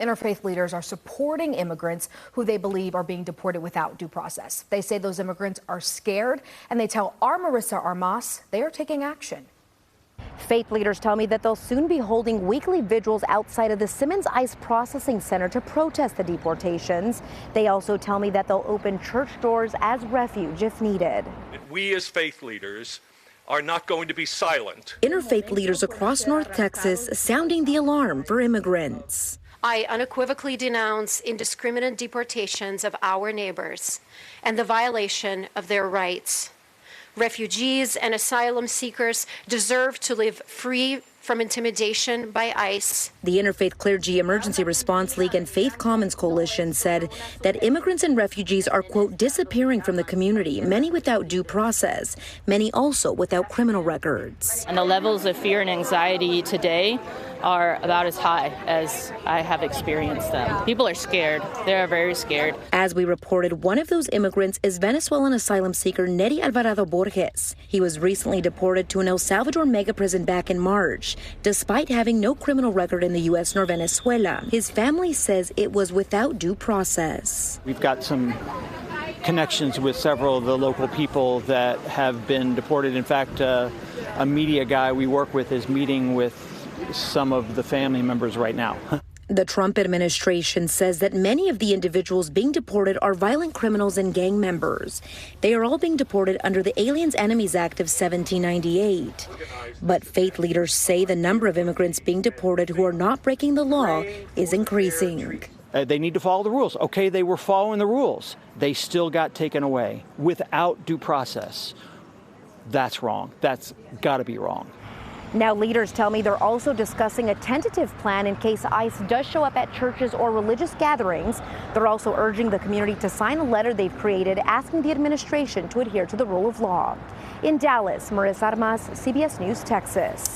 Interfaith leaders are supporting immigrants who they believe are being deported without due process. They say those immigrants are scared, and they tell our Marissa Armas they are taking action. Faith leaders tell me that they'll soon be holding weekly vigils outside of the Simmons ICE Processing Center to protest the deportations. They also tell me that they'll open church doors as refuge if needed. We as faith leaders are not going to be silent. Interfaith leaders across North Texas sounding the alarm for immigrants. I unequivocally denounce indiscriminate deportations of our neighbors and the violation of their rights. Refugees and asylum seekers deserve to live free from intimidation by ICE. The Interfaith Clergy Emergency Response League and Faith Commons Coalition said that immigrants and refugees are, quote, disappearing from the community, many without due process, many also without criminal records. And the levels of fear and anxiety today are about as high as I have experienced them. People are scared. They are very scared. As we reported, one of those immigrants is Venezuelan asylum seeker Neri Alvarado Borges. He was recently deported to an El Salvador mega prison back in March, despite having no criminal record in the U.S. nor Venezuela. His family says it was without due process. We've got some connections with several of the local people that have been deported. In fact, a media guy we work with is meeting with some of the family members right now. The Trump administration says that many of the individuals being deported are violent criminals and gang members. They are all being deported under the Aliens Enemies Act of 1798. But faith leaders say the number of immigrants being deported who are not breaking the law is increasing. They need to follow the rules. Okay, they were following the rules. They still got taken away without due process. That's wrong. That's got to be wrong. Now, leaders tell me they're also discussing a tentative plan in case ICE does show up at churches or religious gatherings. They're also urging the community to sign a letter they've created asking the administration to adhere to the rule of law. In Dallas, Marissa Armas, CBS News, Texas.